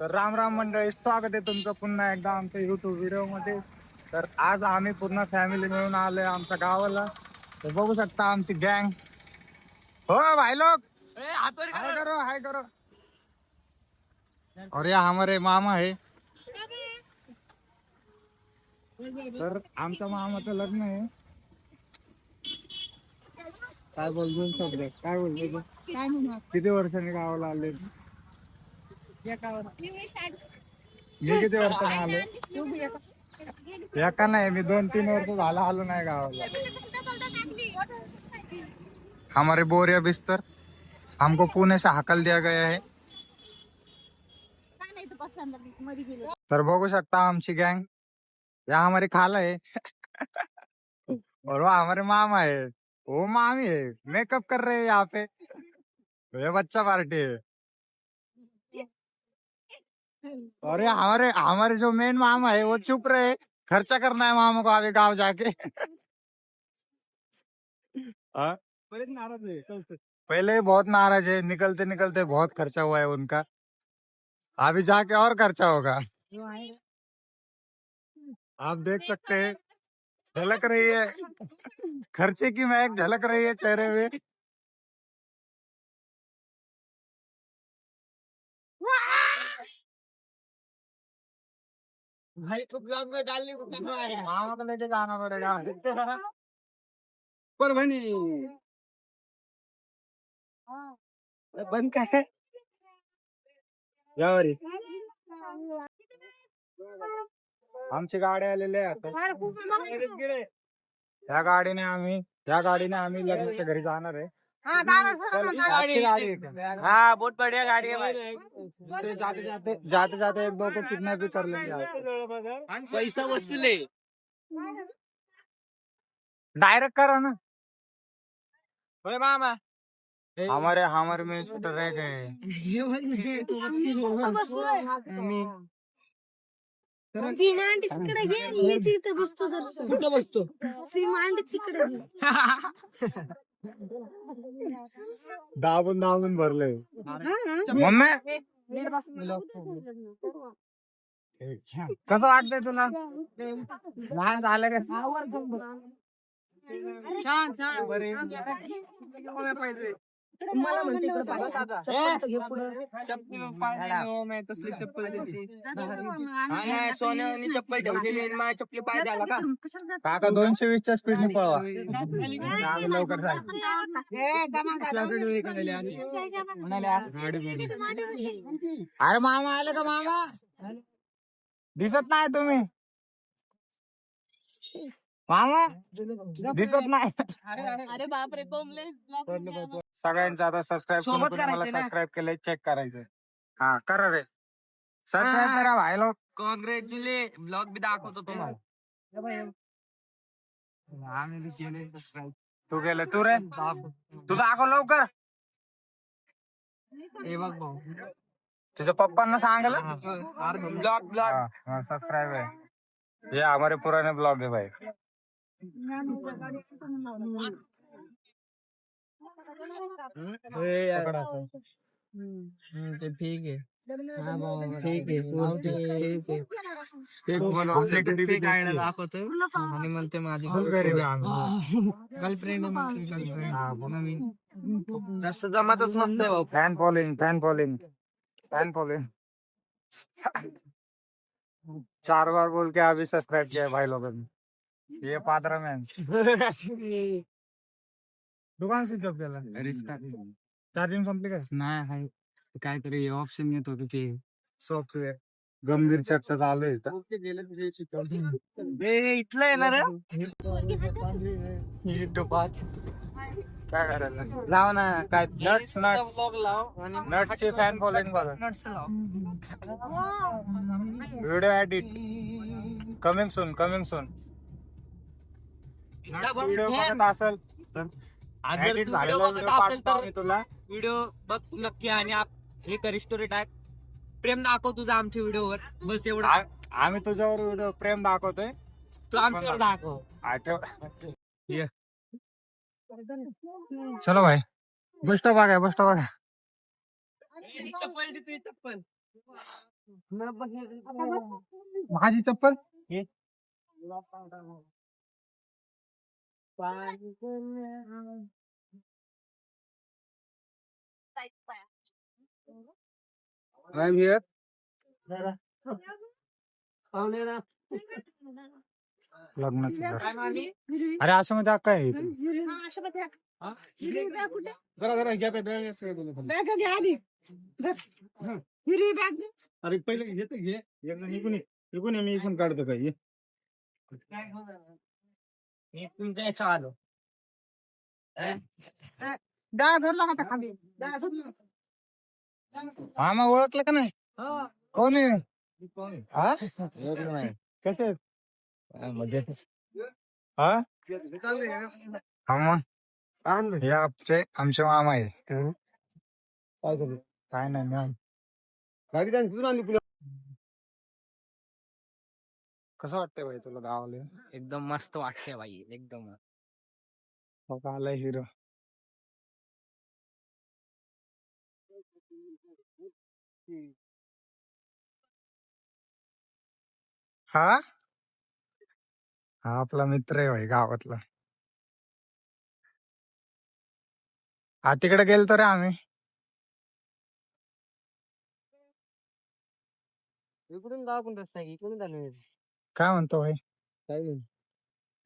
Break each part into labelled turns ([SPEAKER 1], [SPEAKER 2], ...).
[SPEAKER 1] तर राम राम मंडळी, स्वागत आहे तुमचं पुन्हा एकदा आमच्या युट्यूब व्हिडिओ मध्ये. तर आज आम्ही पूर्ण फॅमिली मिळून आलोय आमच्या गावाला. तर बघू शकता आमची गँग. हो भाई लोग, हाय करो हाय करो. और या हमारे मामा है. तर आमच्या मामाचं लग्न आहे. काय बोलतो सगळे, काय बोलतो किती वर्षांनी गावाला आले? मी किती वर्षांनी आले? एका नाही, मी 2-3 वर्ष झाला आलो नाही गावाला. हमारे बोरिया बिस्तर हमको पुणे से हकल दिया गया है. तर बघू शकता आमची गँग. या हमारी खाला है और वो हमारे मामा है, वो मामी है. मेकअप कर रहे हैं यहाँ पे. ये बच्चा पार्टी है. और ये हमारे हमारे जो मेन मामा है वो चुप रहे. खर्चा करना है मामा को आगे गाँव जाके. हाँ? पहले बहुत नाराज है, निकलते निकलते बहुत खर्चा हुआ है उनका. अभी जाके और खर्चा होगा. आप देख सकते हैं, झलक रही है खर्चे की महक, झलक रही है चेहरे में. भाई तो ब्लॉग में डालने को मामा को लेके जाना पड़ेगा. पर बनी बंद का है यार. आमची गाडी आलेली आहे आता. या गाडीने आम्ही लग्नाच्या घरी जाणार आहे. अच्छी गाड़ी है.
[SPEAKER 2] हाँ बहुत बढ़िया गाड़ी है भाई.
[SPEAKER 1] इससे जाते जाते एक दो को किडनैप भी कर लेंगे.
[SPEAKER 2] पैसा वसूल है.
[SPEAKER 1] डायरेक्ट करो ना.
[SPEAKER 2] ओए मामा
[SPEAKER 1] हमारे में छूट रह गए.
[SPEAKER 3] ती मांडी तिकडे घे, मी तिथे बसतो.
[SPEAKER 2] कुठं बसतो?
[SPEAKER 3] ती मांडी तिकडे घे.
[SPEAKER 1] दाबून भरले. मम्मी कसं वाटतंय तुला? लहान झालं का?
[SPEAKER 2] छान.
[SPEAKER 3] मला म्हणते
[SPEAKER 2] सोन्यानी चप्पल ठेवलेली माझ्या चप्पली पाय द्याला का?
[SPEAKER 1] काका 220च्या स्पीडने पळवा. लवकर अरे मामा आले का? मामा दिसत नाही तुम्ही. मामा दिसत नाही.
[SPEAKER 3] अरे बापरे,
[SPEAKER 1] सगळ्यांचं आता सबस्क्राईब
[SPEAKER 2] सोबत
[SPEAKER 1] करून मला
[SPEAKER 2] करायचं ना.
[SPEAKER 1] सबस्क्राईब केलंय, चेक करायचं. हा करा रे, सबस्क्राईब करा भाई लोक.
[SPEAKER 2] कॉंग्रॅच्युलेट. ब्लॉग बी दाखवतो तुम्हाला.
[SPEAKER 1] आम्ही बी केले सबस्क्राईब. तू केलं? तू रे तू दाखव लवकर.
[SPEAKER 2] हे बघ भाऊ.
[SPEAKER 1] तुझ्या पप्पांना सांगल
[SPEAKER 2] ब्लॉग
[SPEAKER 1] सबस्क्राईब है. ये हमारे पुराने ब्लॉग है भाई.
[SPEAKER 2] ते ठीक आहे. हा भाऊ ठीक आहे. दाखवतो आणि म्हणते माझी गर्लफ्रेंड नवीन. जास्त जमातच नसतंय भाऊ.
[SPEAKER 1] फॅन फॉलोइंग 4 बार बोल के अभी सब्सक्राइब किया है भाई लोगों ने. ये पादरा मैन दुकान स्विच ऑफ केला. चार्जिंग संपली का?
[SPEAKER 2] नाही हाय काहीतरी ऑप्शन येत होतं ते
[SPEAKER 1] सॉफ्टवेअर. गंभीर चर्चा चालू आहे का?
[SPEAKER 2] इथलं येणार
[SPEAKER 1] काय करायला
[SPEAKER 2] लाव ना काय
[SPEAKER 1] नट्स नट्सचे फॅन फॉलोइंग बघा. Video edit coming soon. Video बघत असेल तर edit झालेला व्हिडिओ पाठवतो आम्ही तुला.
[SPEAKER 2] व्हिडिओ बघ नक्की आणि हे कर स्टोरी टाक. प्रेम दाखव तुझा आमच्या व्हिडिओवर. बस एवढं.
[SPEAKER 1] आम्ही तुझ्यावर व्हिडिओ प्रेम दाखवतोय,
[SPEAKER 2] तू आमच्यावर दाखव.
[SPEAKER 1] आठव. चलो भाई, बस स्टॉप आ गया.
[SPEAKER 2] चप्पल
[SPEAKER 1] माझी चप्पल
[SPEAKER 2] I'm here.
[SPEAKER 1] लग्नाचं घर. अरे असं मध्ये अक्का आहे इथे. अरे पहिले घेतो घे एकदा निघून ये, मी इथून काढतो काही
[SPEAKER 2] मी तुमच्या याच्या आलो.
[SPEAKER 1] डाळ धरला का खाली मामा ओळखलं का नाही कोण आहे हा कसे आहेत? हा हा मग हे आमचे मामा आहे काय नाही मॅम कसं वाटतंय भाई तुला गावाला
[SPEAKER 2] एकदम मस्त वाटते बाई एकदम.
[SPEAKER 1] हो का आलाय हिरो हा हा आपला मित्र आहे भाई गावातला हा तिकडे गेलतो रे आम्ही
[SPEAKER 2] इकडून गाव कोण रस्ता आहे इकडून झालं
[SPEAKER 1] काय म्हणतो भाई
[SPEAKER 2] काय नाही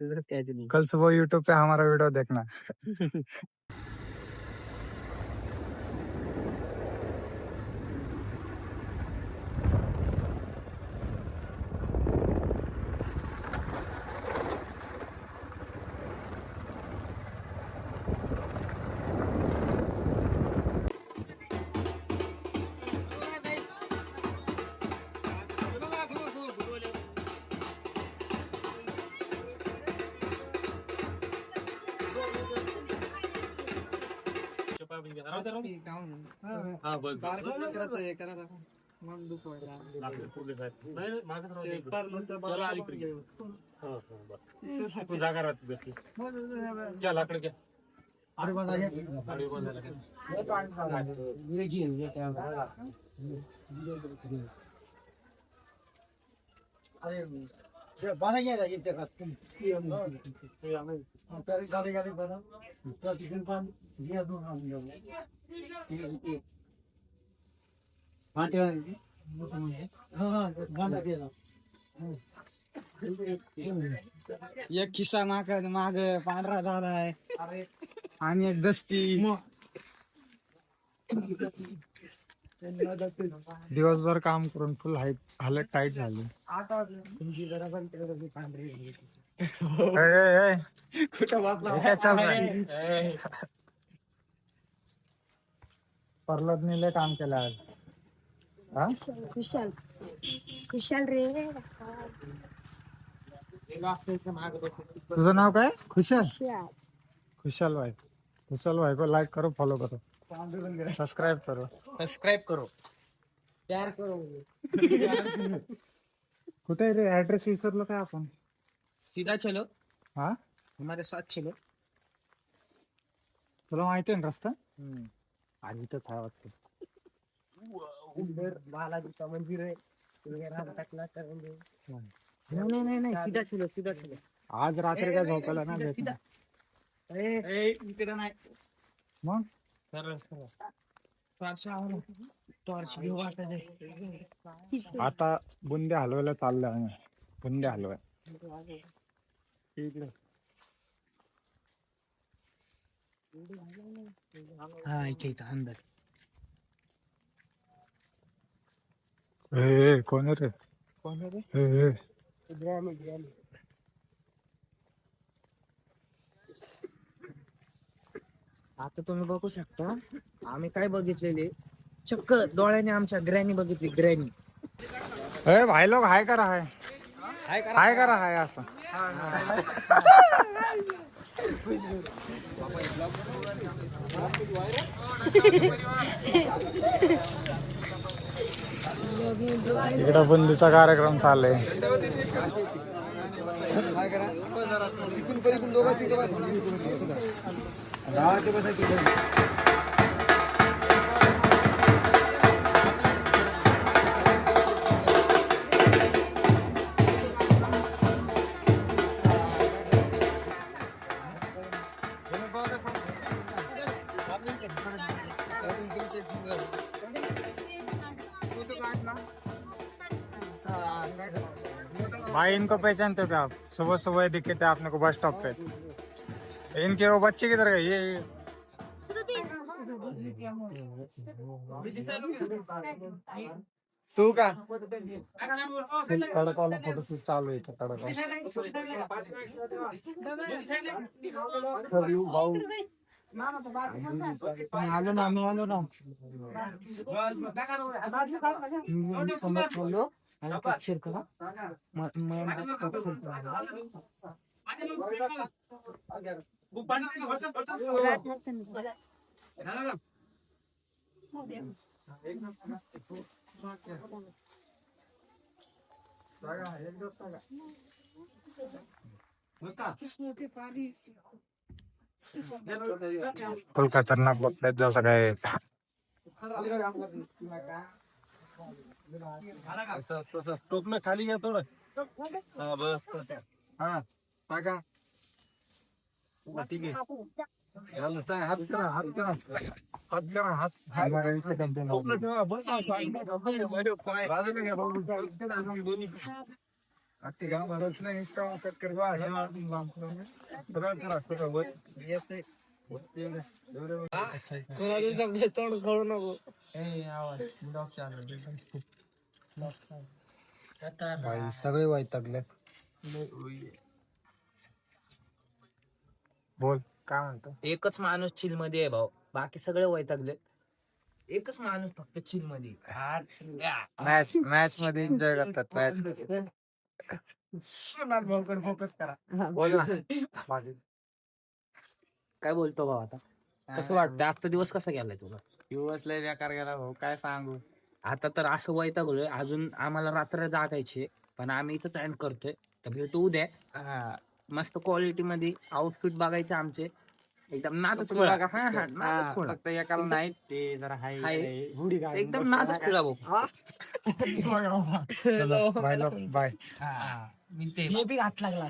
[SPEAKER 2] तुझंच काय नाही.
[SPEAKER 1] कल सुबह यूट्यूब पे हमारा वीडियो देखना एक खिस्सा माग पांढरा झालाय आणि एक दस्ती दिवसभर काम करून फुल हालत टाईट झाली प्रल्हादने काम केलं आज हा
[SPEAKER 3] खुशाल खुशाल रे
[SPEAKER 1] तुझं नाव काय खुशाल
[SPEAKER 3] खुशाल
[SPEAKER 1] खुशाल भाई को लाइक करो फॉलो करो सब्सक्राइब करो
[SPEAKER 2] प्यार करो.
[SPEAKER 1] कुठे रे ऍड्रेस विसरलो काय आपण
[SPEAKER 2] सीधा चलो
[SPEAKER 1] हा
[SPEAKER 2] हमारे साथ चलो.
[SPEAKER 1] तुला माहिती आहे ना रस्ता आणि तर काय वाटतं
[SPEAKER 2] बालाजीचा मंदिर आहे नाही सीधा चलो
[SPEAKER 1] आज रात्री काय झोपायला ना भेटणार.
[SPEAKER 2] इकडे नाही
[SPEAKER 1] मग
[SPEAKER 2] टॉर्च घेऊ वाटत
[SPEAKER 1] आता बुंदे हलवायला चाललंय आम्ही बुंदे हलवाय
[SPEAKER 2] हा इथे अंदर
[SPEAKER 1] कोण रे
[SPEAKER 2] आता तुम्ही बघू शकता आम्ही काय बघितलेले चक्क डोळ्याने आमच्या ग्रॅनी बघितली ग्रॅनी
[SPEAKER 1] भाई लोग हाय करा हाय करा हाय असं इकडं बुंदीचा कार्यक्रम चाललाय अपना भाई इनको पहचानते हो क्या आप? सुबह सुबह दिखे थे आपने को बस स्टॉप पे। इनके वो बच्चे किधर गए? ये तू का कडकवाला फोटोशूट चालू आहे इथं भाऊ आलो ना आम्ही आलो ना समोर बोललो आणि कक्षर करा फुल खतरनाक बघतायत जसं काय टोपणं खाली घ्या थोडं हा बस तसं हा टाका ठीक आहे याला सांग हात करा हात करा हात करा हात टोपणं ठेवा बस बाजूला घ्या भाऊ दोन्ही अख्खे गाव भरत नाही इतका कट करवा हे सगळं करा सगळं वर येते तोंड खोळू नको भाई सगळे वैतागले बोल काय म्हणतो
[SPEAKER 2] एकच माणूस चिल मध्ये आहे भाऊ, बाकी सगळे वैतागले. एकच माणूस फक्त चिल मध्ये.
[SPEAKER 1] मॅच मॅच मध्ये एन्जॉय करतात मॅच फोकस करा बोल ना.
[SPEAKER 2] काय बोलतो भाऊ आता? कसं वाटतं आजचा दिवस कसा गेलाय तुला?
[SPEAKER 1] दिवस लय बेकार गेला भाऊ काय सांगू.
[SPEAKER 2] आता तर असं वैतागलोय, अजून आम्हाला रात्र जागायची पण आम्ही इथंच एंड करतोय. तर भेटू उद्या. मस्त क्वालिटी मध्ये आउटफिट बघायचे आमचे एकदम नादच खुळा. नादच खुळा.
[SPEAKER 1] फक्त एकाला नाही ते जरा हाय
[SPEAKER 2] एकदम नादच खुळा भाऊ.
[SPEAKER 1] बाय
[SPEAKER 2] मी ते बी हात लागला.